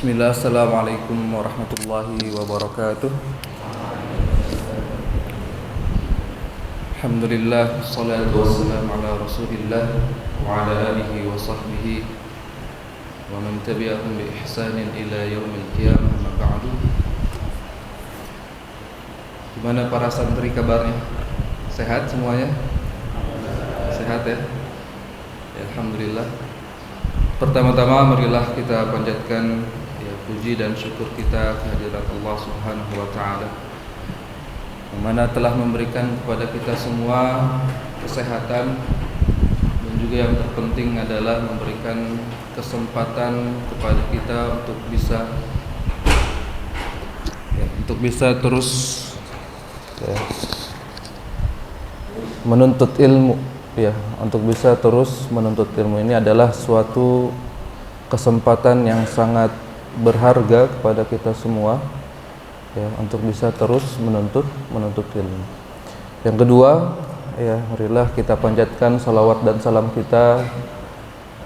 Bismillah, assalamualaikum warahmatullahi wabarakatuh. Alhamdulillah, wassalatu wassalamu ala rasulillah wa ala alihi wa sahbihi wa man tabi'ahum bi ihsanin ila yaumil qiyamah, amma ba'du. Gimana para santri kabarnya? Sehat semuanya? Sehat ya? Alhamdulillah. Pertama-tama marilah kita panjatkan puji dan syukur kita kehadirat Allah Subhanahu wa taala yang mana telah memberikan kepada kita semua kesehatan, dan juga yang terpenting adalah memberikan kesempatan kepada kita untuk bisa terus menuntut ilmu. Untuk bisa terus menuntut ilmu ini adalah suatu kesempatan yang sangat berharga kepada kita semua, untuk bisa terus menuntut ilmu. Yang kedua, marilah kita panjatkan salawat dan salam kita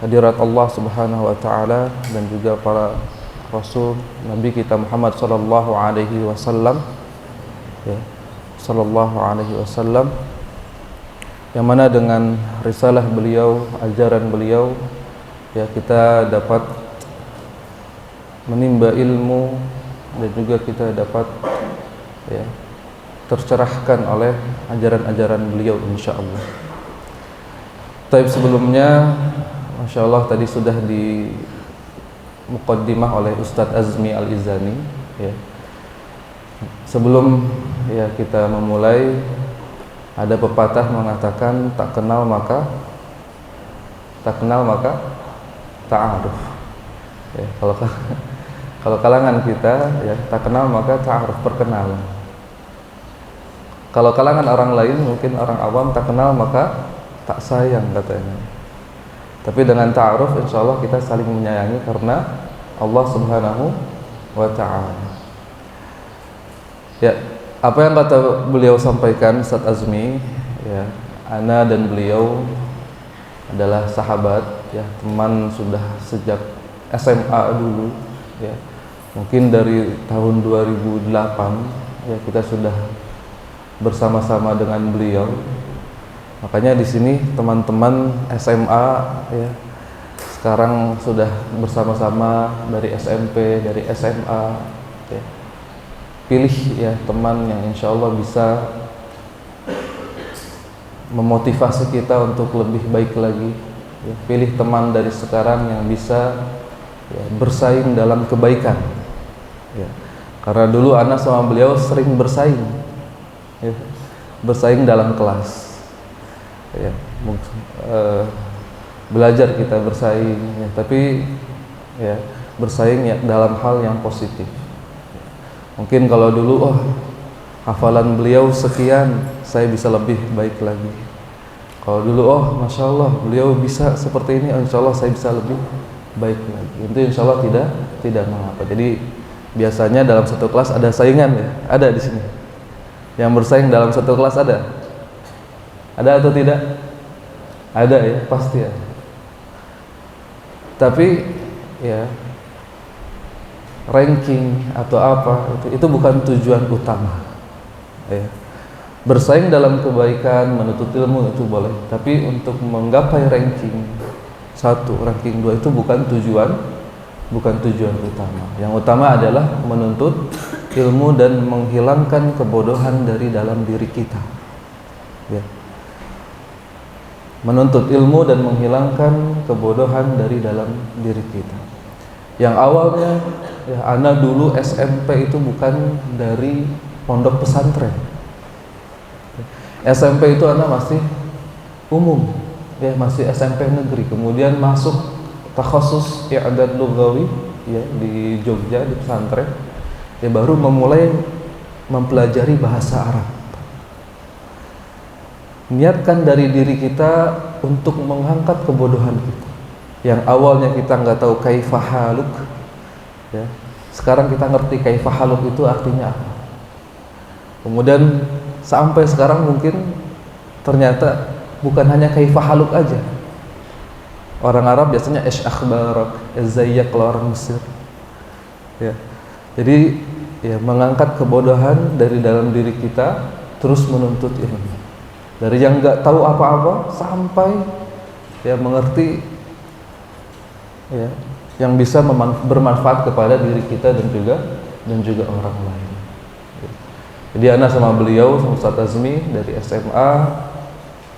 hadirat Allah Subhanahu wa taala dan juga para rasul Nabi kita Muhammad sallallahu alaihi wasallam, yang mana dengan risalah beliau, ajaran beliau, kita dapat menimba ilmu dan juga kita dapat tercerahkan oleh ajaran-ajaran beliau insyaallah. Tapi sebelumnya masyaallah tadi sudah di muqaddimah oleh Ustadz Azmi Al-Izani, Sebelum kita memulai, ada pepatah mengatakan tak kenal maka ta'aruf. Kalau kalangan kita tak kenal maka ta'aruf, perkenalan. Kalau kalangan orang lain, mungkin orang awam, tak kenal maka tak sayang katanya. Tapi dengan ta'aruf insyaallah kita saling menyayangi karena Allah Subhanahu wa taala. Apa yang kata beliau sampaikan, Ustadz Azmi, ana dan beliau adalah sahabat, teman sudah sejak SMA dulu, mungkin dari tahun 2008 kita sudah bersama-sama dengan beliau. Makanya di sini teman-teman SMA sekarang sudah bersama-sama dari SMP, dari SMA. Pilih teman yang insya Allah bisa memotivasi kita untuk lebih baik lagi. Pilih teman dari sekarang yang bisa bersaing dalam kebaikan. Karena dulu anak sama beliau sering bersaing, bersaing dalam kelas. Belajar kita bersaing, tapi bersaing dalam hal yang positif. Mungkin kalau dulu hafalan beliau sekian, saya bisa lebih baik lagi. Kalau dulu masya Allah beliau bisa seperti ini, insya Allah saya bisa lebih baik lagi. Itu insya Allah tidak mengapa. Jadi biasanya dalam satu kelas ada saingan, ada di sini. Yang bersaing dalam satu kelas ada atau tidak? Ada, pasti ada. Tapi ranking atau apa itu bukan tujuan utama. Bersaing dalam kebaikan, menuntut ilmu itu boleh, tapi untuk menggapai ranking 1, ranking 2 itu bukan tujuan utama. Yang utama adalah menuntut ilmu dan menghilangkan kebodohan dari dalam diri kita. Menuntut ilmu dan menghilangkan kebodohan dari dalam diri kita. Yang awalnya ana dulu SMP itu bukan dari pondok pesantren. SMP itu ana masih umum, masih SMP negeri. Kemudian masuk takhasus i'dad lughawi di Jogja di pesantren. Baru memulai mempelajari bahasa Arab. Niatkan dari diri kita untuk mengangkat kebodohan kita. Yang awalnya kita nggak tahu kaifahaluk, sekarang kita ngerti kaifahaluk itu artinya apa. Kemudian sampai sekarang mungkin ternyata bukan hanya kaifahaluk aja. Orang Arab biasanya ish akhbarak, izayyak kalau orang Mesir. Ya. Jadi ya mengangkat kebodohan dari dalam diri kita, terus menuntut ilmu. Dari yang nggak tahu apa-apa sampai ya mengerti ya yang bisa bermanfaat kepada diri kita dan juga orang lain. Jadi anak sama beliau, sama Ustaz Azmi dari SMA,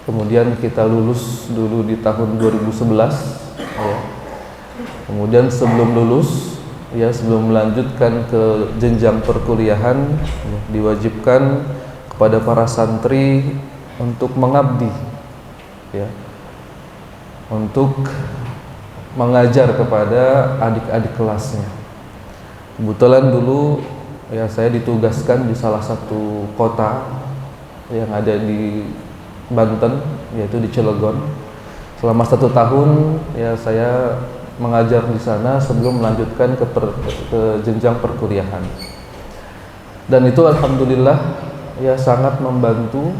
kemudian kita lulus dulu di tahun 2011 ya. Kemudian sebelum lulus ya, sebelum melanjutkan ke jenjang perkuliahan ya, diwajibkan kepada para santri untuk mengabdi ya, untuk mengajar kepada adik-adik kelasnya. Kebetulan dulu ya saya ditugaskan di salah satu kota yang ada di Banten, yaitu di Cilegon. Selama 1 tahun ya saya mengajar di sana sebelum melanjutkan ke jenjang perkuliahan. Dan itu alhamdulillah ya sangat membantu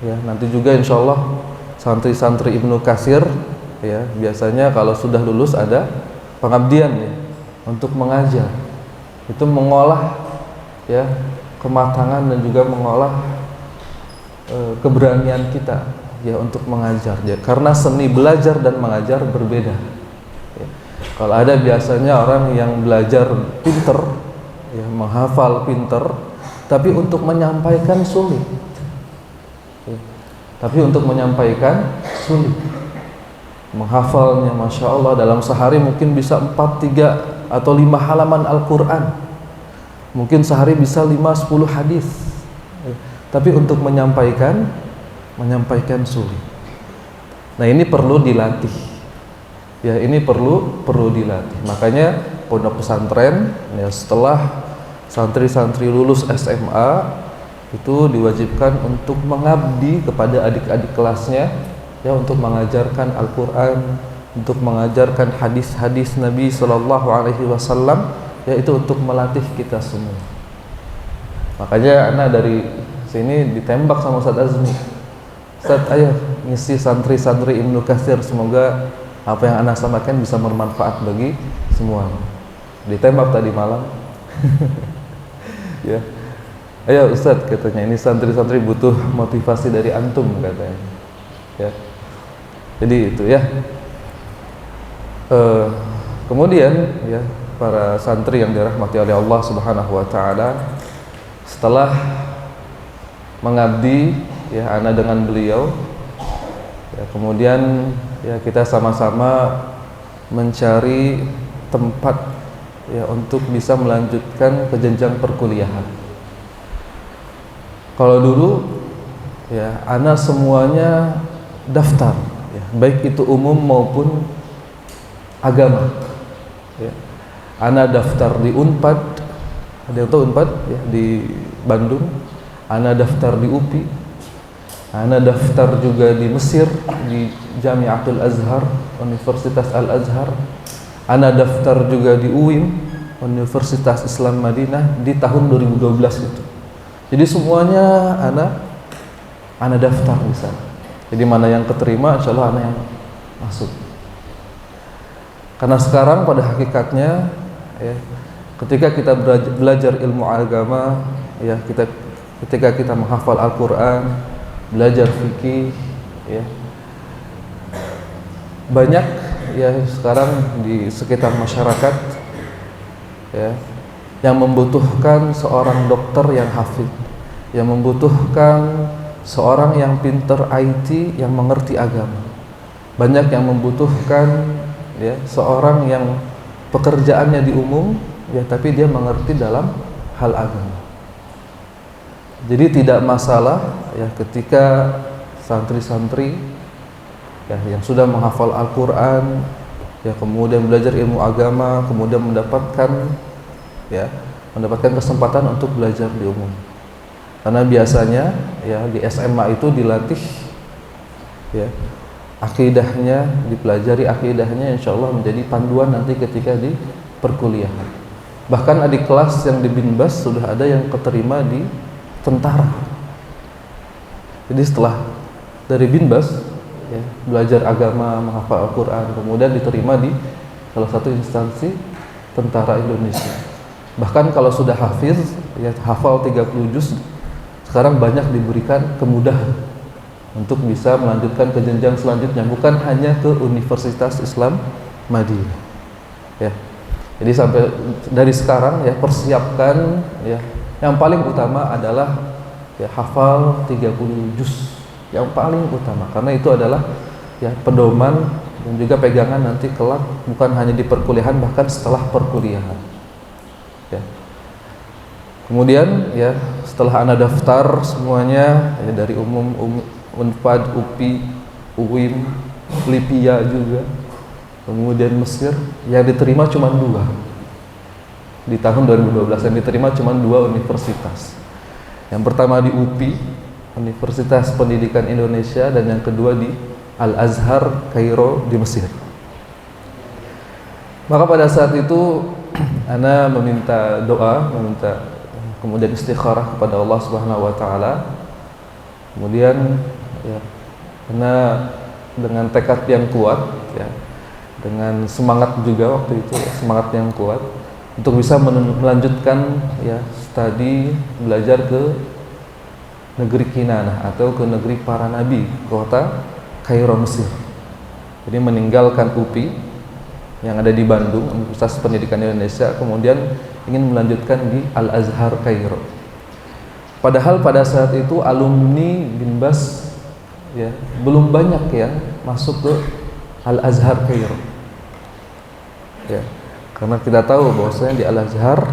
ya. Nanti juga insya Allah santri-santri Ibnu Katsir ya, biasanya kalau sudah lulus ada pengabdian ya untuk mengajar. Itu mengolah ya kematangan dan juga mengolah keberanian kita ya untuk mengajar ya, karena seni belajar dan mengajar berbeda ya. Kalau ada biasanya orang yang belajar pinter ya, menghafal pinter, tapi untuk menyampaikan sulit ya. Tapi untuk menyampaikan sulit. Menghafalnya Masya Allah dalam sehari mungkin bisa 4, 3 atau 5 halaman Al-Quran, mungkin sehari bisa 5-10 hadis, tapi untuk menyampaikan sulit. Nah ini perlu dilatih ya, ini perlu dilatih. Makanya pondok pesantren ya, setelah santri-santri lulus SMA itu diwajibkan untuk mengabdi kepada adik-adik kelasnya ya, untuk mengajarkan Al-Quran, untuk mengajarkan hadis-hadis Nabi Sallallahu Alaihi Wasallam, yaitu untuk melatih kita semua. Makanya anak dari sini ditembak sama Ustaz Azmi, Ustaz ayo ngisi santri-santri Ibnu Katsir, semoga apa yang anak sampaikan bisa bermanfaat bagi semua. Ditembak tadi malam. Ya, ayo Ustaz katanya, ini santri-santri butuh motivasi dari antum katanya. Ya, jadi itu ya. Kemudian ya para santri yang dirahmati oleh Allah Subhanahu wa taala, setelah mengabdi ya ana dengan beliau ya, kemudian ya kita sama-sama mencari tempat ya untuk bisa melanjutkan ke jenjang perkuliahan. Kalau dulu ya ana semuanya daftar ya, baik itu umum maupun agama ya. Ana daftar di Unpad, ada yang tahu Unpad ya, di Bandung. Ana daftar di UPI, ana daftar juga di Mesir di Jami'atul Azhar, Universitas Al-Azhar. Ana daftar juga di UIN, Universitas Islam Madinah, di tahun 2012 itu. Jadi semuanya ana daftar di sana. Jadi mana yang keterima, insya Allah ana yang masuk. Karena sekarang pada hakikatnya ya, ketika kita belajar ilmu agama ya, ketika kita menghafal Al-Quran, belajar fikih ya, banyak ya sekarang di sekitar masyarakat ya yang membutuhkan seorang dokter yang hafid, yang membutuhkan seorang yang pinter IT, yang mengerti agama. Banyak yang membutuhkan ya seorang yang pekerjaannya di umum ya, tapi dia mengerti dalam hal agama. Jadi tidak masalah ya ketika santri-santri ya yang sudah menghafal Al-Quran ya, kemudian belajar ilmu agama, kemudian mendapatkan kesempatan untuk belajar di umum. Karena biasanya ya di SMA itu dilatih ya akidahnya, dipelajari akidahnya, insya Allah menjadi panduan nanti ketika di perkuliahan. Bahkan adik kelas yang di Binbas sudah ada yang keterima di tentara. Jadi setelah dari Binbas ya, belajar agama, menghafal Al-Quran, kemudian diterima di salah satu instansi tentara Indonesia. Bahkan kalau sudah hafiz, ya hafal 30 juz, sekarang banyak diberikan kemudahan untuk bisa melanjutkan ke jenjang selanjutnya, bukan hanya ke Universitas Islam Madinah. Ya. Jadi sampai dari sekarang ya persiapkan ya. Yang paling utama adalah ya hafal 30 juz. Yang paling utama karena itu adalah ya pedoman dan juga pegangan nanti kelak, bukan hanya di perkuliahan, bahkan setelah perkuliahan. Ya. Kemudian ya setelah Anda daftar semuanya ya, dari umum, Unpad, UPI, UIM, Lipia juga, kemudian Mesir, yang diterima cuma 2 di tahun 2012. Yang diterima cuma 2 universitas. Yang pertama di UPI, Universitas Pendidikan Indonesia, dan yang kedua di Al-Azhar Kairo di Mesir. Maka pada saat itu Ana meminta doa, kemudian istikharah kepada Allah Subhanahu wa taala. Kemudian ya, Ana dengan tekad yang kuat ya, dengan semangat juga waktu itu ya, semangat yang kuat untuk bisa melanjutkan ya studi belajar ke negeri Kinanah atau ke negeri para nabi, kota Kairo Mesir. Jadi meninggalkan UPI yang ada di Bandung, Universitas Pendidikan Indonesia, kemudian ingin melanjutkan di Al-Azhar Kairo. Padahal pada saat itu alumni Binbas ya belum banyak yang masuk ke Al-Azhar Kairo. Ya, karena kita tahu bahwasanya di Al-Azhar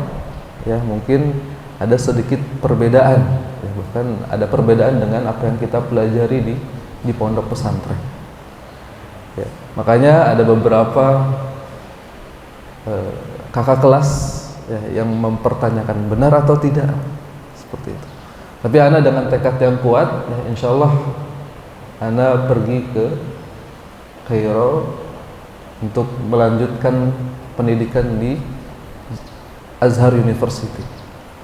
ya mungkin ada sedikit perbedaan, ya, bahkan ada perbedaan dengan apa yang kita pelajari di pondok pesantren. Ya, makanya ada beberapa kakak kelas ya, yang mempertanyakan benar atau tidak seperti itu. Tapi Ana dengan tekad yang kuat, ya, insya Allah Ana pergi ke Kairo untuk melanjutkan pendidikan di Azhar University.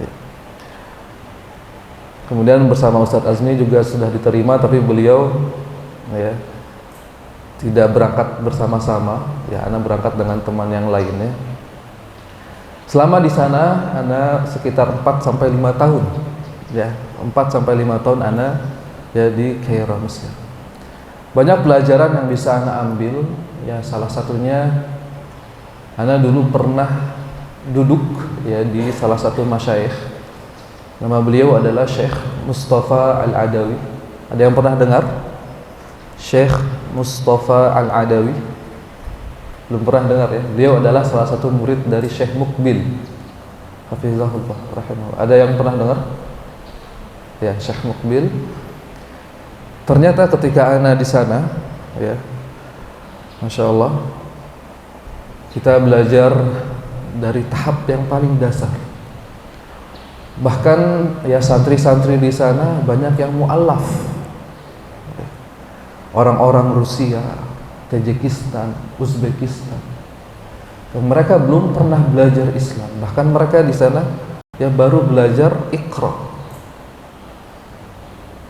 Ya. Kemudian bersama Ustadz Azmi juga sudah diterima, tapi beliau ya tidak berangkat bersama-sama, ya Ana berangkat dengan teman yang lainnya. Selama di sana Ana sekitar 4 sampai 5 tahun. Ya, 4 sampai 5 tahun Ana ya di Kairo Mesir. Banyak pelajaran yang bisa Ana ambil, ya salah satunya Ana dulu pernah duduk ya di salah satu masyayikh. Nama beliau adalah Syekh Mustafa Al-Adawi. Ada yang pernah dengar? Syekh Mustafa Al-Adawi, belum pernah dengar ya. Beliau adalah salah satu murid dari Syekh Mukbil hafizahullah rahimahullah. Ada yang pernah dengar? Ya, Syekh Mukbil. Ternyata ketika Ana di sana ya, Masya Allah, kita belajar dari tahap yang paling dasar. Bahkan ya santri-santri di sana banyak yang mu'allaf, orang-orang Rusia, Tajikistan, Uzbekistan. Dan mereka belum pernah belajar Islam. Bahkan mereka di sana ya baru belajar Iqra.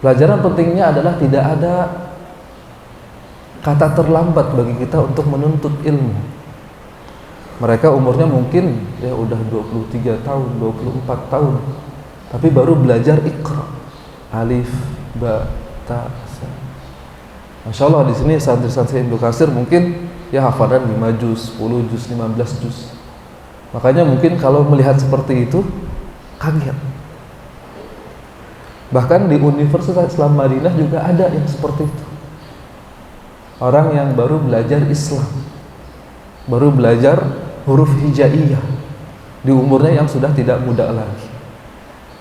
Pelajaran pentingnya adalah tidak ada kata terlambat bagi kita untuk menuntut ilmu. Mereka umurnya mungkin ya udah 23 tahun, 24 tahun, tapi baru belajar Iqra. Alif, Ba, Ta, Sa. Masya Allah, di sini santri-santri Ibnu Katsir mungkin ya hafalan 5 juz, 10 juz, 15 juz. Makanya mungkin kalau melihat seperti itu kaget. Bahkan di Universitas Islam Madinah juga ada yang seperti itu. Orang yang baru belajar Islam, baru belajar huruf hijaiyah di umurnya yang sudah tidak muda lagi.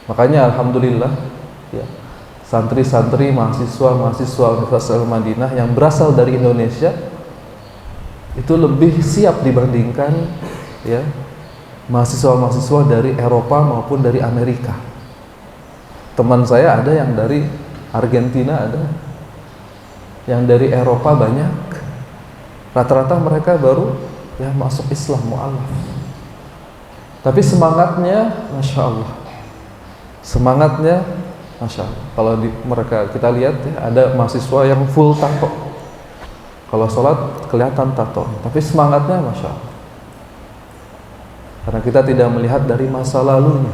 Makanya alhamdulillah ya, santri-santri, mahasiswa Universitas Al Madinah yang berasal dari Indonesia itu lebih siap dibandingkan ya mahasiswa-mahasiswa dari Eropa maupun dari Amerika. Teman saya ada yang dari Argentina, ada yang dari Eropa banyak. Rata-rata mereka baru ya masuk Islam mu'alaf. Tapi semangatnya Masya Allah, semangatnya Masya Allah. Kalau mereka kita lihat ya, ada mahasiswa yang full tato. Kalau sholat kelihatan tato, tapi semangatnya Masya Allah. Karena kita tidak melihat dari masa lalunya.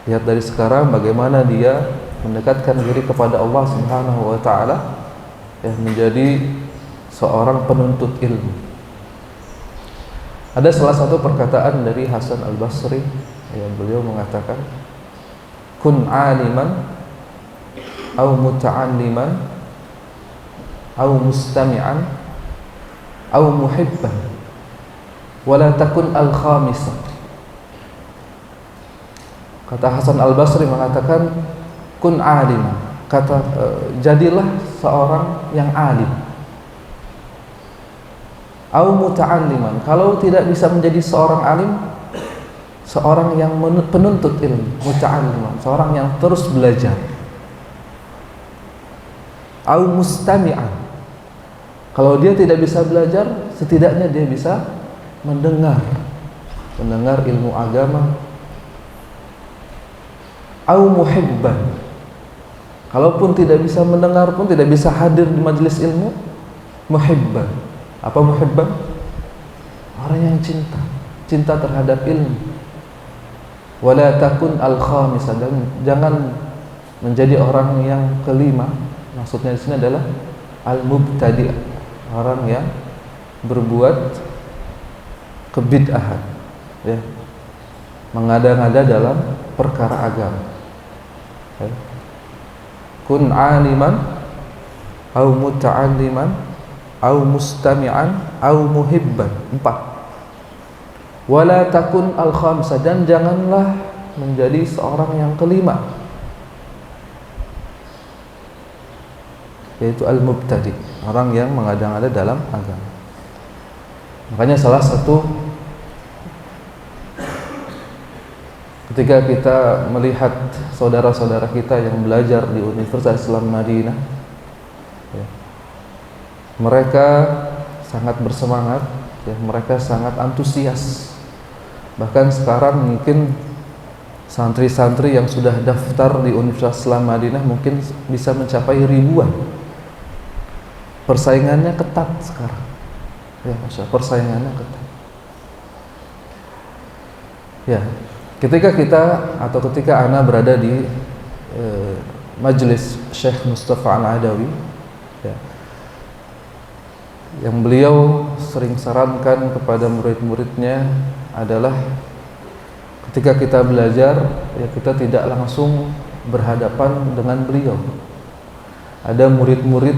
Lihat dari sekarang bagaimana dia mendekatkan diri kepada Allah Subhanahu wa taala, menjadi seorang penuntut ilmu. Ada salah satu perkataan dari Hasan Al-Basri, beliau mengatakan, kun aliman au muta'alliman au mustami'an au muhibban wala takun al-khamisah. Kata Hasan Al-Basri mengatakan, kun aliman, jadilah seorang yang alim. Au muta'alliman, kalau tidak bisa menjadi seorang alim, seorang yang penuntut ilmu, muta'alliman, seorang yang terus belajar. Au mustami'an, kalau dia tidak bisa belajar, setidaknya dia bisa mendengar ilmu agama. Au muhibban, kalaupun tidak bisa mendengar pun, tidak bisa hadir di majelis ilmu, muhibban. Apa muhibban? Orang yang cinta terhadap ilmu. Wala takun al-khamisah, dan jangan menjadi orang yang kelima. Maksudnya di sini adalah al-mubtadi', orang yang berbuat kebid'ahan, mengada-ngada dalam perkara agama. Kun aliman au muta'alliman au mustami'an au muhibban. 4. Wala takun al-khamsah, dan janganlah menjadi seorang yang kelima, yaitu al-mubtadi', orang yang mengada-ngada dalam agama. Makanya salah satu, ketika kita melihat saudara-saudara kita yang belajar di Universitas Islam Madinah, mereka sangat bersemangat, mereka sangat antusias. Bahkan sekarang mungkin santri-santri yang sudah daftar di Universitas Islam Madinah mungkin bisa mencapai ribuan. Persaingannya ketat sekarang, persaingannya ketat. Ketika ana berada di majelis Syekh Mustafa Al-Adawi, yang beliau sering sarankan kepada murid-muridnya adalah ketika kita belajar, kita tidak langsung berhadapan dengan beliau. Ada murid-murid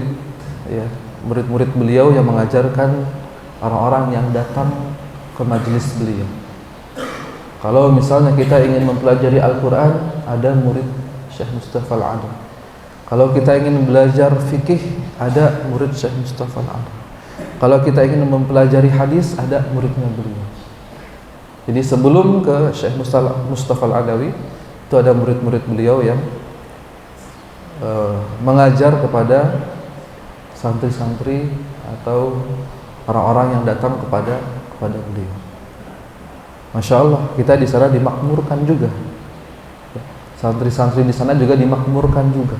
beliau yang mengajarkan orang-orang yang datang ke majelis beliau. Kalau misalnya kita ingin mempelajari Al-Quran, ada murid Syekh Mustafa Al-Adawi. Kalau kita ingin belajar fikih, ada murid Syekh Mustafa Al-Adawi. Kalau kita ingin mempelajari hadis, ada muridnya beliau. Jadi sebelum ke Syekh Mustafa Al-Adawi, itu ada murid-murid beliau yang mengajar kepada santri-santri atau orang-orang yang datang kepada beliau. Masya Allah, kita di sana dimakmurkan juga. Santri-santri di sana juga dimakmurkan juga.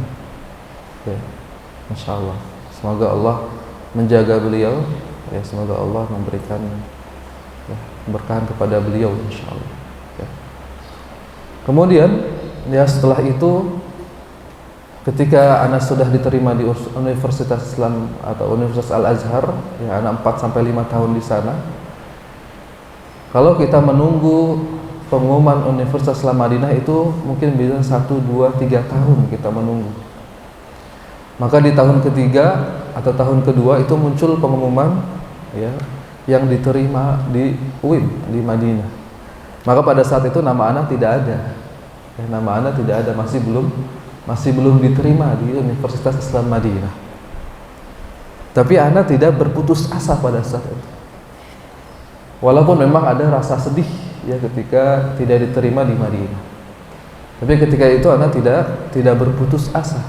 Masya Allah. Semoga Allah menjaga beliau. Semoga Allah memberikan keberkahan kepada beliau, insya Allah. Kemudian, setelah itu, ketika anak sudah diterima di Universitas Islam atau Universitas Al-Azhar, anak 4-5 tahun di sana. Kalau kita menunggu pengumuman Universitas Islam Madinah itu mungkin bisa 1, 2, 3 tahun kita menunggu. Maka di tahun ketiga atau tahun kedua itu muncul pengumuman yang diterima di UIN di Madinah. Maka pada saat itu nama anak tidak ada. Nama anak tidak ada, masih belum diterima di Universitas Islam Madinah. Tapi anak tidak berputus asa pada saat itu. Walaupun memang ada rasa sedih ketika tidak diterima di Madinah. Tapi ketika itu anak tidak berputus asa.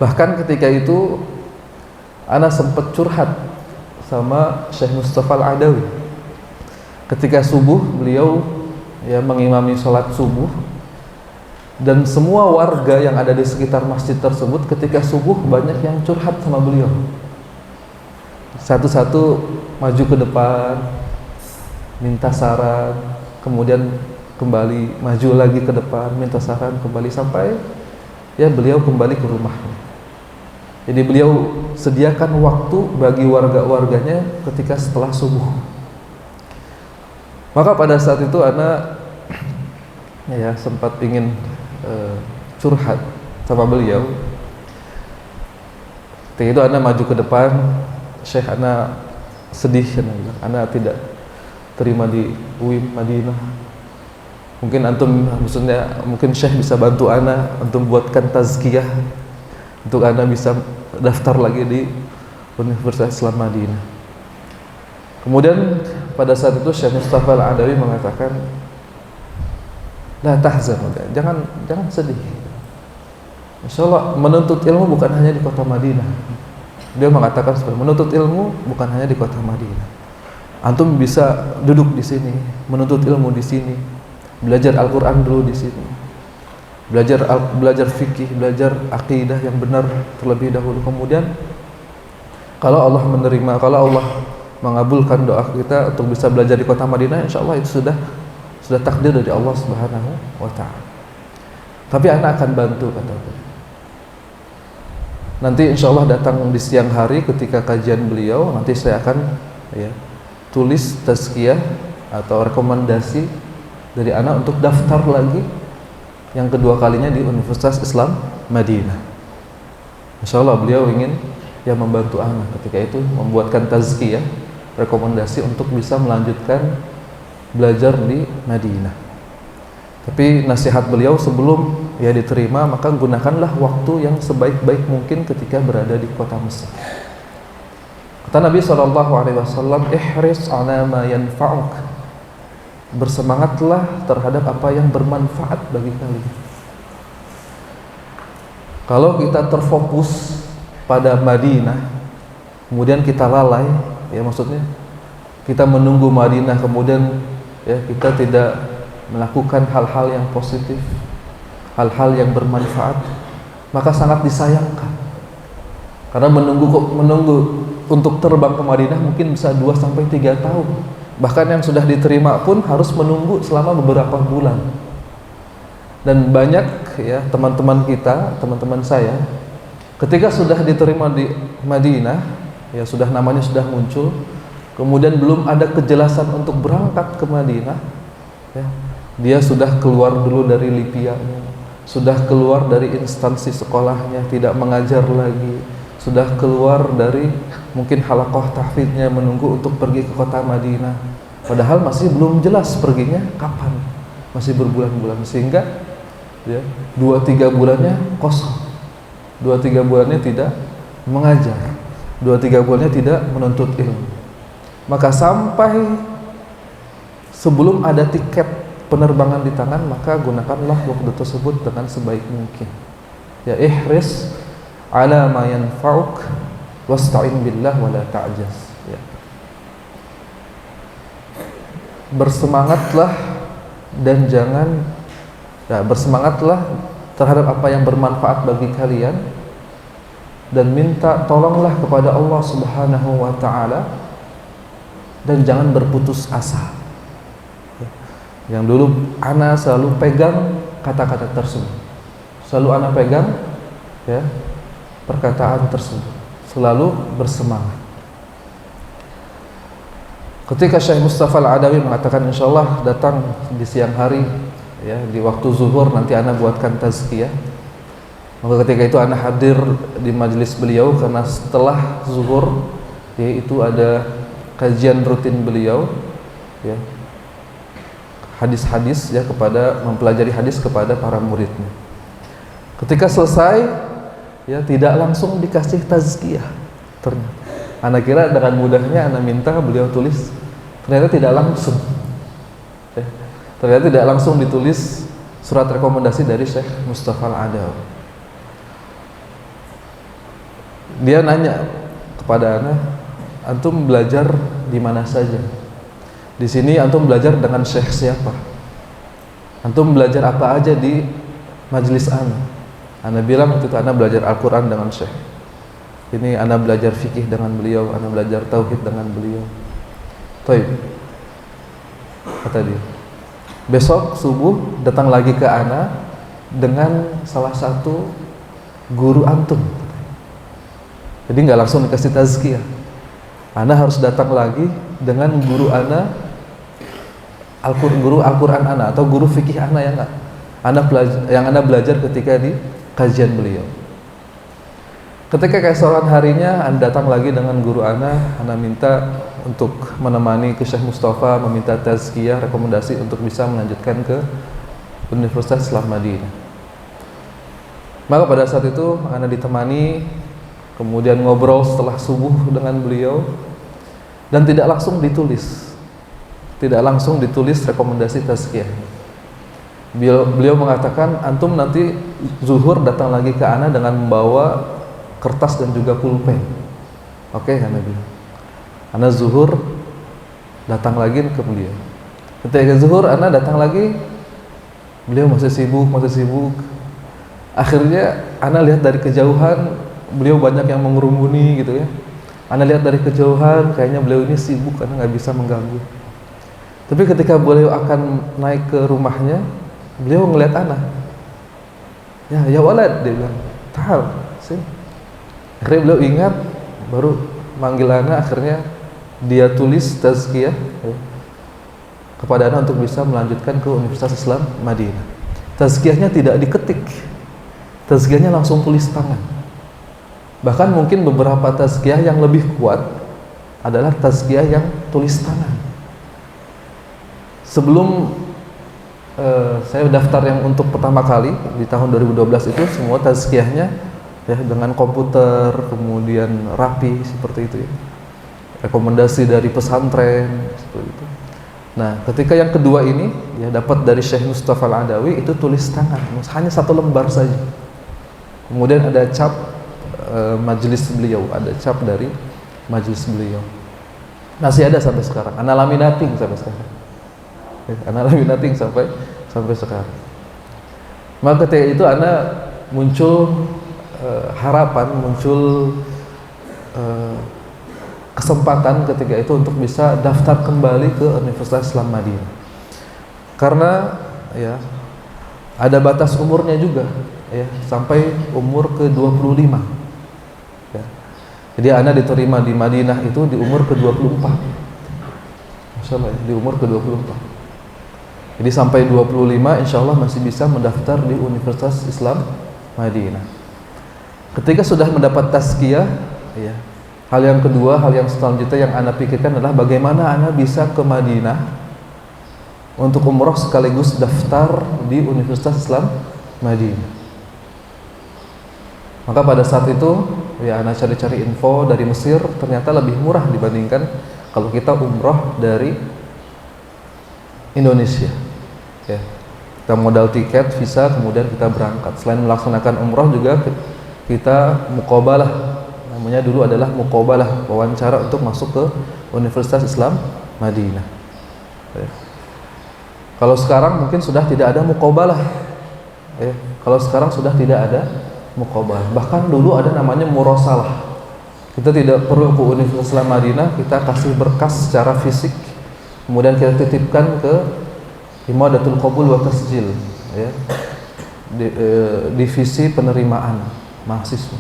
Bahkan ketika itu anak sempat curhat sama Syekh Mustafa Al-Adawi. Ketika subuh beliau mengimami sholat subuh, dan semua warga yang ada di sekitar masjid tersebut ketika subuh banyak yang curhat sama beliau. Satu-satu maju ke depan, minta saran, kemudian kembali maju lagi ke depan, minta saran kembali sampai ya beliau kembali ke rumahnya. Jadi beliau sediakan waktu bagi warga-warganya ketika setelah subuh. Maka pada saat itu ana ya sempat ingin curhat sama beliau. Ketika itu ana maju ke depan, Syekh ana sedih, ana tidak terima di UIM Madinah. Mungkin antum, maksudnya mungkin Syekh bisa bantu ana untuk buatkan tazkiyah untuk ana bisa daftar lagi di Universitas Islam Madinah. Kemudian pada saat itu Syekh Mustafa Al-Adawi mengatakan, la tahzan, jangan sedih. Insyaallah menuntut ilmu bukan hanya di kota Madinah. Dia mengatakan seperti menuntut ilmu bukan hanya di kota Madinah. Antum bisa duduk di sini, menuntut ilmu di sini, belajar Al-Qur'an dulu di sini. Belajar fikih, belajar akidah yang benar terlebih dahulu. Kemudian kalau Allah menerima, kalau Allah mengabulkan doa kita untuk bisa belajar di kota Madinah, insyaallah itu sudah takdir dari Allah Subhanahu wa taala. Tapi anak akan bantu, kata beliau. Nanti insyaallah datang di siang hari ketika kajian beliau, nanti saya akan tulis tazkiyah atau rekomendasi dari anak untuk daftar lagi yang kedua kalinya di Universitas Islam Madinah. Insyaallah beliau ingin membantu anak ketika itu membuatkan tazkiyah, rekomendasi untuk bisa melanjutkan belajar di Madinah. Tapi nasihat beliau sebelum diterima, maka gunakanlah waktu yang sebaik-baik mungkin ketika berada di kota Mesir. Kata Nabi SAW, ihris ala ma yanfa'uk, bersemangatlah terhadap apa yang bermanfaat bagi kalian. Kalau kita terfokus pada Madinah, kemudian kita lalai, maksudnya kita menunggu Madinah, kemudian kita tidak melakukan hal-hal yang positif, hal-hal yang bermanfaat, maka sangat disayangkan. Karena menunggu untuk terbang ke Madinah mungkin bisa 2-3 tahun. Bahkan yang sudah diterima pun harus menunggu selama beberapa bulan. Dan banyak teman-teman kita, teman-teman saya, ketika sudah diterima di Madinah, sudah namanya sudah muncul, kemudian belum ada kejelasan untuk berangkat ke Madinah, dia sudah keluar dulu dari Lipianya, sudah keluar dari instansi sekolahnya, tidak mengajar lagi, sudah keluar dari mungkin halaqah tahfidnya, menunggu untuk pergi ke kota Madinah, padahal masih belum jelas perginya kapan, masih berbulan-bulan, sehingga 2-3 bulannya kosong, 2-3 bulannya tidak mengajar, 2-3 bulannya tidak menuntut ilmu. Maka sampai sebelum ada tiket penerbangan di tangan, maka gunakanlah waktu tersebut dengan sebaik mungkin. Ihris ala ma yanfa'uk wasta'in billah wa la ta'jaz. Bersemangatlah dan bersemangatlah terhadap apa yang bermanfaat bagi kalian, dan minta tolonglah kepada Allah Subhanahu wa taala, dan jangan berputus asa. Yang dulu ana selalu pegang kata-kata tersebut, selalu ana pegang perkataan tersebut, selalu bersemangat. Ketika Syekh Mustafa Al-Adawi mengatakan insyaallah datang di siang hari, di waktu zuhur nanti ana buatkan tazkiyah, maka ketika itu ana hadir di majelis beliau, karena setelah zuhur itu ada kajian rutin beliau, hadis-hadis kepada mempelajari hadis kepada para muridnya. Ketika selesai tidak langsung dikasih tazkiyah. Ternyata ana kira dengan mudahnya ana minta beliau tulis, ternyata tidak langsung. Ternyata tidak langsung ditulis surat rekomendasi dari Syekh Mustafa Al-Adawi. Dia nanya kepada ana, antum belajar di mana saja? Di sini antum belajar dengan syekh siapa? Antum belajar apa aja di majelis ana? Ana bilang waktu itu ana belajar Al-Qur'an dengan syekh. Ini ana belajar fikih dengan beliau, ana belajar tauhid dengan beliau. Baik. kata dia. Besok subuh datang lagi ke ana dengan salah satu guru antum. Jadi nggak langsung dikasih tazkiyah. Ana harus datang lagi dengan guru ana, guru Al-Quran ana atau guru fikih ana yang ana belajar ketika di kajian beliau. Ketika keesokan harinya ana datang lagi dengan guru ana minta untuk menemani ke Syekh Mustafa, meminta tazkiyah, rekomendasi untuk bisa melanjutkan ke Universitas Islam Madinah. Maka pada saat itu ana ditemani, kemudian ngobrol setelah subuh dengan beliau, dan tidak langsung ditulis rekomendasi tazkiyah. Beliau mengatakan, antum nanti zuhur datang lagi ke ana dengan membawa kertas dan juga pulpen. Oke, ana bilang. Ana zuhur datang lagi ke beliau. Ketika zuhur ana datang lagi, beliau masih sibuk. Akhirnya ana lihat dari kejauhan beliau banyak yang mengerumuni gitu ya. Ana lihat dari kejauhan kayaknya beliau ini sibuk karena nggak bisa mengganggu. Tapi ketika beliau akan naik ke rumahnya, beliau ngelihat ana. Ya walad, dia bilang, "Ta'al, sini." Akhirnya beliau ingat, baru manggil ana, akhirnya dia tulis tazkiyah kepada ana untuk bisa melanjutkan ke Universitas Islam Madinah. Tazkiyahnya tidak diketik, tazkiyahnya langsung tulis tangan. Bahkan mungkin beberapa tazkiyah yang lebih kuat adalah tazkiyah yang tulis tangan. Sebelum saya daftar yang untuk pertama kali di tahun 2012 itu, semua tazkiyahnya ya dengan komputer, kemudian rapi seperti itu ya. Rekomendasi dari pesantren seperti itu. Nah, ketika yang kedua ini ya dapat dari Syekh Mustafa Al-Adawi, itu tulis tangan, hanya 1 lembar saja. Kemudian ada cap majelis beliau, ada cap dari majelis beliau. Masih ada sampai sekarang. Ana laminating sampai sekarang. Ana laminating sampai sekarang. Maka ketika itu ana muncul harapan, muncul kesempatan ketika itu untuk bisa daftar kembali ke Universitas Islam Madinah. Karena ya ada batas umurnya juga ya, sampai umur ke-25 ya. Jadi ana diterima di Madinah itu di umur ke-24. Masyaallah ya, di umur ke-24. Jadi sampai 25 insyaallah masih bisa mendaftar di Universitas Islam Madinah. Ketika sudah mendapat tazkiyah ya, hal yang kedua, hal yang selanjutnya yang ana pikirkan adalah bagaimana ana bisa ke Madinah untuk umroh sekaligus daftar di Universitas Islam Madinah. Maka pada saat itu ya ana cari-cari info dari Mesir, ternyata lebih murah dibandingkan kalau kita umroh dari Indonesia ya. Kita modal tiket, visa, kemudian kita berangkat. Selain melaksanakan umroh juga kita muqabalah, namanya dulu adalah muqabalah, wawancara untuk masuk ke Universitas Islam Madinah ya. Kalau sekarang mungkin sudah tidak ada muqabalah ya. Kalau sekarang sudah tidak ada muqabalah. Bahkan dulu ada namanya murasalah. Kita tidak perlu ke Universitas Islam Madinah, kita kasih berkas secara fisik, kemudian kita titipkan ke Imadatul Qabul wa Tasjil ya, divisi penerimaan mahasiswa.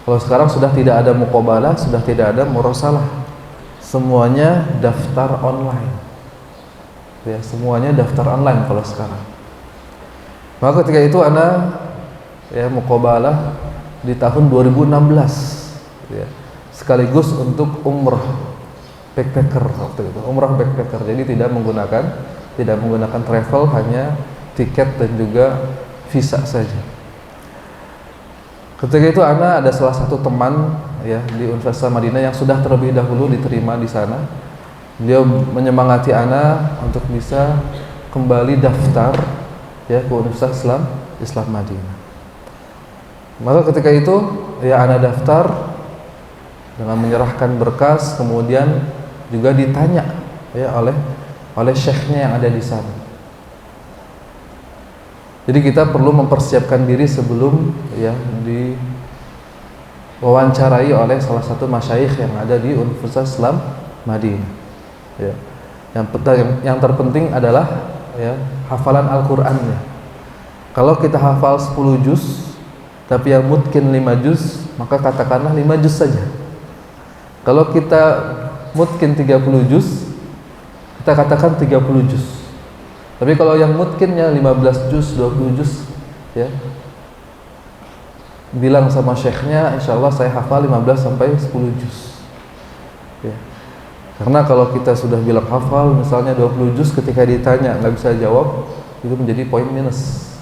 Kalau sekarang sudah tidak ada muqabalah, sudah tidak ada murasalah, semuanya daftar online ya, semuanya daftar online kalau sekarang. Maka ketika itu ana ya muqabalah di tahun 2016 ya, sekaligus untuk umrah backpacker waktu itu, umrah backpacker. Jadi tidak menggunakan travel, hanya tiket dan juga visa saja. Ketika itu ana ada salah satu teman ya di Universitas Madinah yang sudah terlebih dahulu diterima di sana. Beliau menyemangati ana untuk bisa kembali daftar ya ke Universitas Islam Madinah. Maka ketika itu ya ana daftar dengan menyerahkan berkas, kemudian juga ditanya ya oleh syekhnya yang ada di sana. Jadi kita perlu mempersiapkan diri sebelum ya diwawancarai oleh salah satu masyayikh yang ada di Universitas Islam Madinah. Ya. Yang terpenting adalah ya hafalan Al-Qur'annya. Kalau kita hafal 10 juz tapi yang mungkin 5 juz, maka katakanlah 5 juz saja. Kalau kita mungkin 30 juz, kita katakan 30 juz. Tapi kalau yang mungkinnya 15 juz, 20 juz, ya, bilang sama syekhnya, insya Allah saya hafal 15 sampai 10 juz. Ya. Karena kalau kita sudah bilang hafal, misalnya 20 juz, ketika ditanya nggak bisa jawab, itu menjadi poin minus.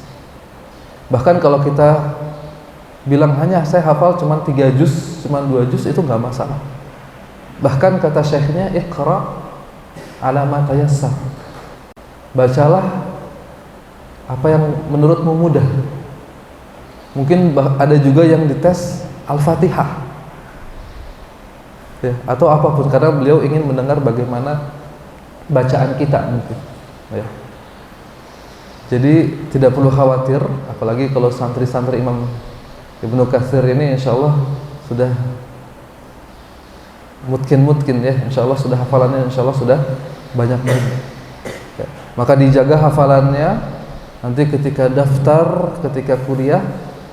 Bahkan kalau kita bilang hanya saya hafal cuma 3 juz, cuma 2 juz, itu nggak masalah. Bahkan kata syekhnya, iqra ala ma tayassar. Bacalah apa yang menurutmu mudah. Mungkin ada juga yang dites Al-Fatihah, ya, atau apapun, karena beliau ingin mendengar bagaimana bacaan kita mungkin, ya. Jadi tidak perlu khawatir, apalagi kalau santri-santri Imam Ibnu Katsir ini insya Allah sudah mungkin ya, insya Allah sudah hafalannya, insya Allah sudah banyak. Ya. Maka dijaga hafalannya, nanti ketika daftar, ketika kuliah,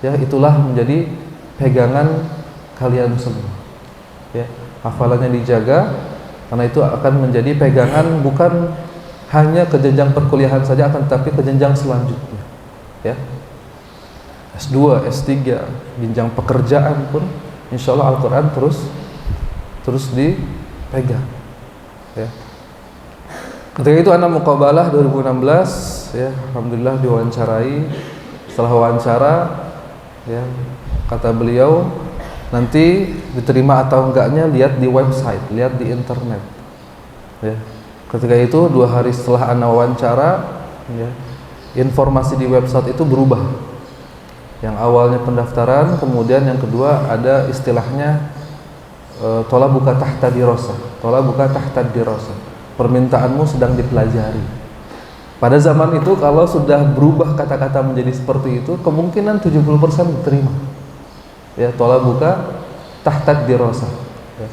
ya itulah menjadi pegangan kalian semua. Ya, hafalannya dijaga, karena itu akan menjadi pegangan bukan hanya ke jenjang perkuliahan saja, akan tetapi ke jenjang selanjutnya. Ya, S2, S3, jenjang pekerjaan pun, insya Allah Al-Quran terus dipegang. Ya. Ketika itu anak muqabalah 2016, ya, alhamdulillah diwawancarai. Setelah wawancara, ya, kata beliau, nanti diterima atau enggaknya lihat di website, lihat di internet. Ya. Ketika itu 2 hari setelah anak wawancara, ya, informasi di website itu berubah. Yang awalnya pendaftaran, kemudian yang kedua ada istilahnya tolabuka tahta dirasah. Tolabuka tahta dirasah. Permintaanmu sedang dipelajari. Pada zaman itu kalau sudah berubah kata-kata menjadi seperti itu, kemungkinan 70% diterima. Ya, tolabuka tahta dirasah. Ya.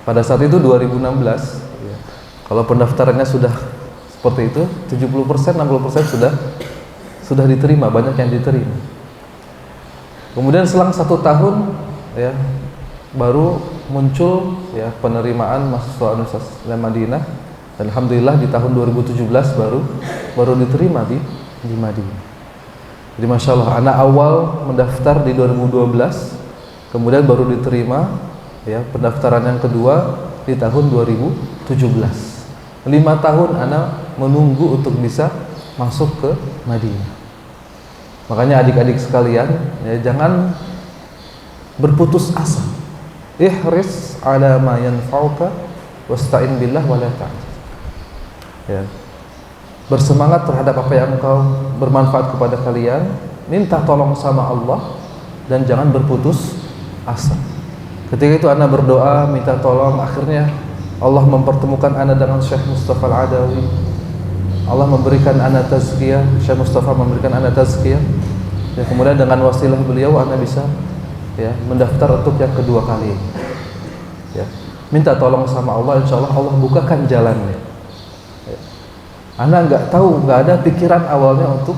Pada saat itu 2016, ya, kalau pendaftarannya sudah seperti itu, 70%, 60% sudah diterima, banyak yang diterima. Kemudian selang 1 tahun, ya, baru muncul, ya, penerimaan mahasiswa Universitas Madinah, dan alhamdulillah di tahun 2017 baru diterima di Madinah. Jadi masya Allah, anak awal mendaftar di 2012, kemudian baru diterima, ya, pendaftaran yang kedua di tahun 2017. 5 tahun anak menunggu untuk bisa masuk ke Madinah. Makanya adik-adik sekalian, ya, jangan berputus asa. Ihris ala ma yanfa'uka wasta'in billah wa la ta'jaz. Ya. Bersemangat terhadap apa yang engkau bermanfaat kepada kalian, minta tolong sama Allah, dan jangan berputus asa. Ketika itu anak berdoa minta tolong, akhirnya Allah mempertemukan anak dengan Syekh Mustafa Al-Adawi. Allah memberikan anak tazkiyah, Syekh Mustafa memberikan anak tazkiyah. Ya, kemudian dengan wasilah beliau anak bisa, ya, mendaftar untuk yang kedua kali. Ya. Minta tolong sama Allah, insya Allah Allah bukakan jalannya. Ya. Anak nggak tahu, nggak ada pikiran awalnya untuk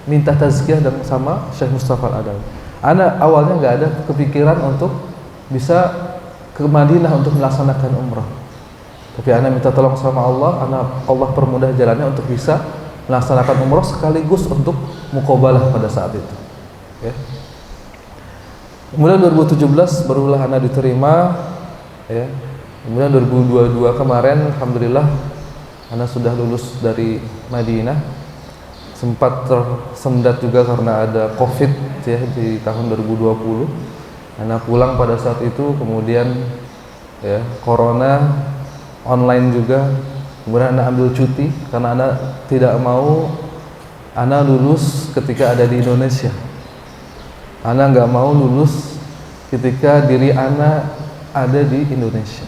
minta tazkiyah dan sama Syekh Mustafa Al-Adawi. Anak awalnya nggak ada kepikiran untuk bisa ke Madinah untuk melaksanakan umrah. Tapi anak minta tolong sama Allah, Allah permudah jalannya untuk bisa melaksanakan umrah sekaligus untuk muqabalah pada saat itu. Ya. Kemudian 2017 barulah anak diterima, ya. Kemudian 2022 kemarin alhamdulillah anak sudah lulus dari Madinah. Sempat tersendat juga karena ada Covid, ya, di tahun 2020. Anak pulang pada saat itu, kemudian, ya, corona, online juga. Kemudian anak ambil cuti karena anak tidak mau anak lulus ketika ada di Indonesia. Anak nggak mau lulus ketika diri anak ada di Indonesia.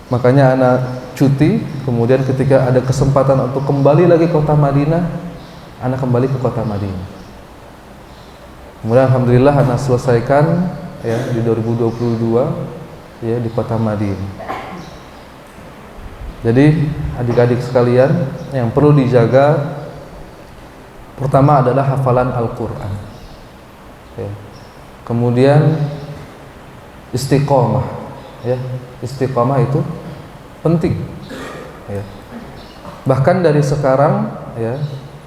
Makanya anak cuti, kemudian ketika ada kesempatan untuk kembali lagi ke kota Madinah, anak kembali ke kota Madinah. Kemudian alhamdulillah anak selesaikan, ya, di 2022, ya, di kota Madinah. Jadi adik-adik sekalian, yang perlu dijaga pertama adalah hafalan Al-Quran, ya. Kemudian istiqomah, ya. Istiqomah itu penting, ya. Bahkan dari sekarang, ya,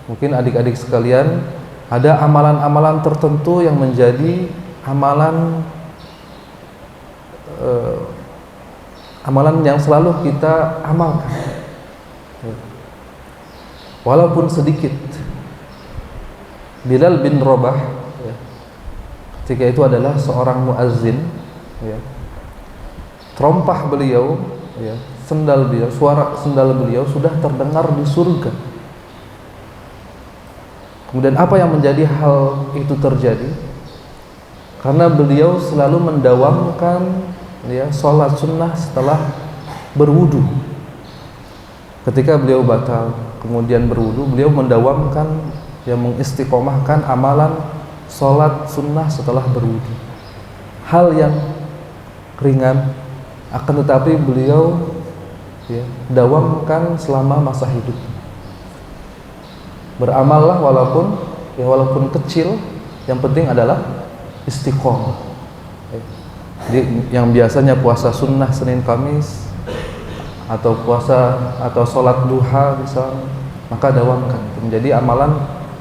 mungkin adik-adik sekalian ada amalan-amalan tertentu yang menjadi amalan amalan yang selalu kita amalkan, walaupun sedikit. Bilal bin Rabah, ya, ketika itu adalah seorang muazzin, ya, terompah beliau, ya, sendal beliau, suara sendal beliau sudah terdengar di surga. Kemudian apa yang menjadi hal itu terjadi? Karena beliau selalu mendawamkan, ya, sholat sunnah setelah berwudu. Ketika beliau batal kemudian berwudu, beliau mendawamkan, yang mengistiqomahkan amalan sholat sunnah setelah berwudu. Hal yang ringan, akan tetapi beliau, ya, dawamkan selama masa hidup. Beramallah walaupun kecil, yang penting adalah istiqomah. Jadi yang biasanya puasa sunnah Senin Kamis, atau puasa atau sholat duha misalnya, maka dawamkan. Menjadi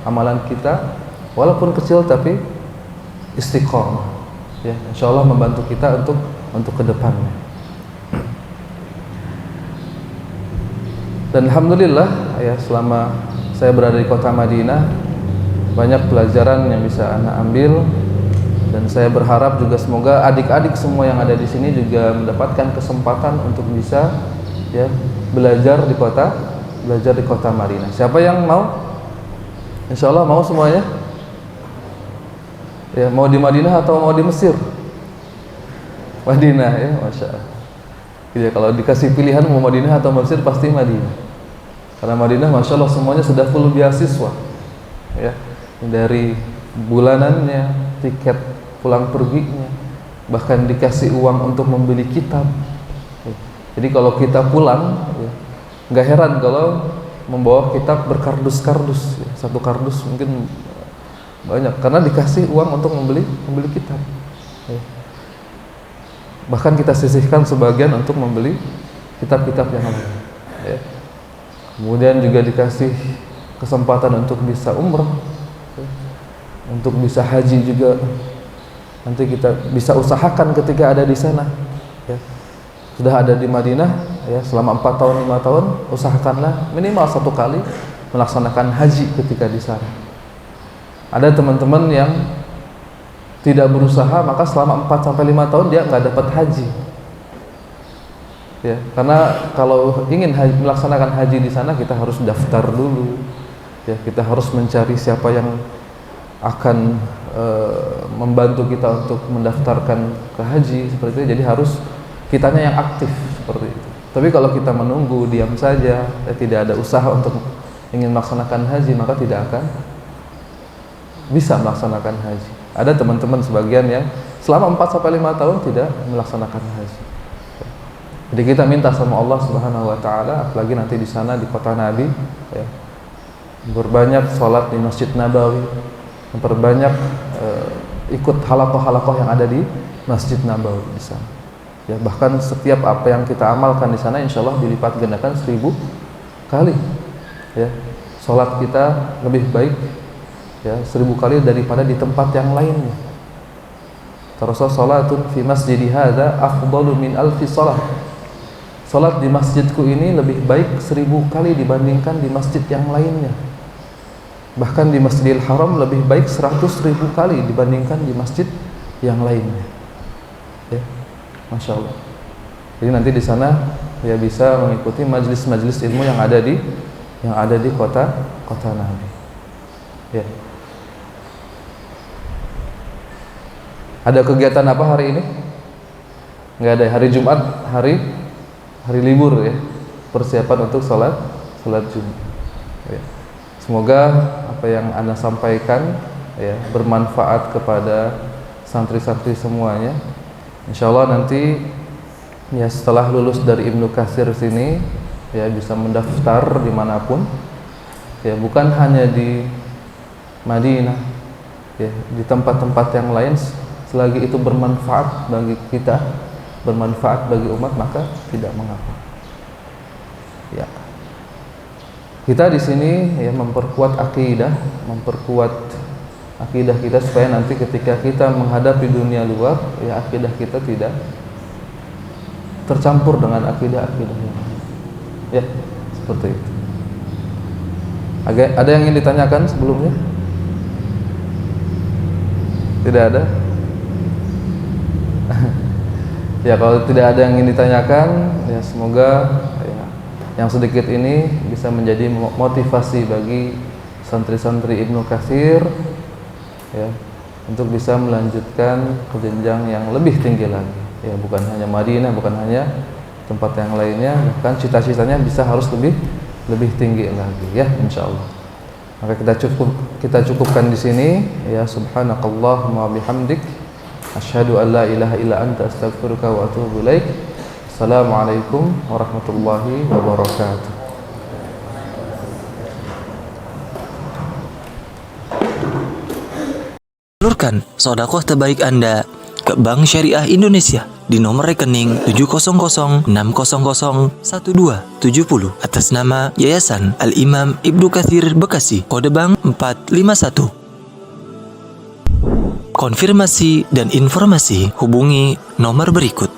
amalan kita, walaupun kecil tapi istiqomah, ya, insya Allah membantu kita untuk kedepannya. Dan alhamdulillah, ya, selama saya berada di kota Madinah, banyak pelajaran yang bisa anak ambil. Dan saya berharap juga semoga adik-adik semua yang ada di sini juga mendapatkan kesempatan untuk bisa, ya, belajar di kota Madinah. Siapa yang mau? Insya Allah mau semuanya. Ya, mau di Madinah atau mau di Mesir? Madinah, ya, masya Allah. Ya, kalau dikasih pilihan mau Madinah atau Mesir, pasti Madinah. Karena Madinah, masya Allah, semuanya sudah full beasiswa, ya, dari bulanannya, tiket pulang perginya, bahkan dikasih uang untuk membeli kitab. Jadi kalau kita pulang, ya, nggak heran kalau membawa kitab berkardus-kardus, ya. Satu kardus mungkin banyak, karena dikasih uang untuk membeli kitab, ya. Bahkan kita sisihkan sebagian untuk membeli kitab-kitab yang lain, ya. Kemudian juga dikasih kesempatan untuk bisa umrah, ya, untuk bisa haji juga. Nanti kita bisa usahakan ketika ada di sana, ya. Sudah ada di Madinah, ya, selama 4 tahun 5 tahun, usahakanlah minimal 1 kali melaksanakan haji ketika di sana. Ada teman-teman yang tidak berusaha, maka selama 4 sampai 5 tahun dia nggak dapat haji, ya. Karena kalau ingin melaksanakan haji di sana, kita harus daftar dulu, ya. Kita harus mencari siapa yang akan membantu kita untuk mendaftarkan ke haji, seperti itu. Jadi harus kitanya yang aktif, seperti itu. Tapi kalau kita menunggu, diam saja, tidak ada usaha untuk ingin melaksanakan haji, maka tidak akan bisa melaksanakan haji. Ada teman-teman sebagian yang selama 4 sampai 5 tahun tidak melaksanakan haji. Jadi kita minta sama Allah Subhanahu wa taala, apalagi nanti di sana di kota Nabi, ya, berbanyak sholat di Masjid Nabawi, memperbanyak ikut halakoh-halakoh yang ada di Masjid Nabawi di sana. Ya, bahkan setiap apa yang kita amalkan di sana, insya Allah dilipat gandakan 1000 kali. Ya, sholat kita lebih baik, ya, 1000 kali daripada di tempat yang lainnya. Terus sholatun fi masjidi hadza afdalu min alfi sholat. Sholat di masjidku ini lebih baik 1000 kali dibandingkan di masjid yang lainnya. Bahkan di Masjidil Haram lebih baik 100.000 kali dibandingkan di masjid yang lainnya, ya, masya Allah. Jadi nanti di sana, ya, bisa mengikuti majelis-majelis ilmu yang ada di kota Nabi, ya. Ada kegiatan apa hari ini? Nggak ada. Hari Jumat, hari libur, ya, persiapan untuk sholat Jumat, ya. Semoga apa yang Anda sampaikan, ya, bermanfaat kepada santri-santri semuanya. Insya Allah nanti, ya, setelah lulus dari Ibnu Katsir sini, ya bisa mendaftar dimanapun, ya bukan hanya di Madinah, ya di tempat-tempat yang lain, selagi itu bermanfaat bagi kita, bermanfaat bagi umat, maka tidak mengapa. Ya, kita di sini ya memperkuat akidah kita supaya nanti ketika kita menghadapi dunia luar, ya akidah kita tidak tercampur dengan akidah-akidah yang lain. Ya, seperti itu. Ada yang ingin ditanyakan sebelumnya? Tidak ada? Ya, kalau tidak ada yang ingin ditanyakan, ya semoga ya, yang sedikit ini bisa menjadi motivasi bagi santri-santri Ibnu Katsir, ya, untuk bisa melanjutkan ke jenjang yang lebih tinggi lagi. Ya, bukan hanya Madinah, bukan hanya tempat yang lainnya, bahkan cita-citanya bisa harus lebih tinggi lagi, ya, insyaallah. Maka kita cukupkan di sini, ya. Subhanakallahumma bihamdik, asyhadu an la ilaha illa anta, astaghfiruka wa atubu ilaik. Assalamualaikum warahmatullahi wabarakatuh. Salurkan sedekah terbaik Anda ke Bank Syariah Indonesia di nomor rekening 70060001270 atas nama Yayasan Al-Imam Ibnu Katsir Bekasi, kode bank 451. Konfirmasi dan informasi hubungi nomor berikut.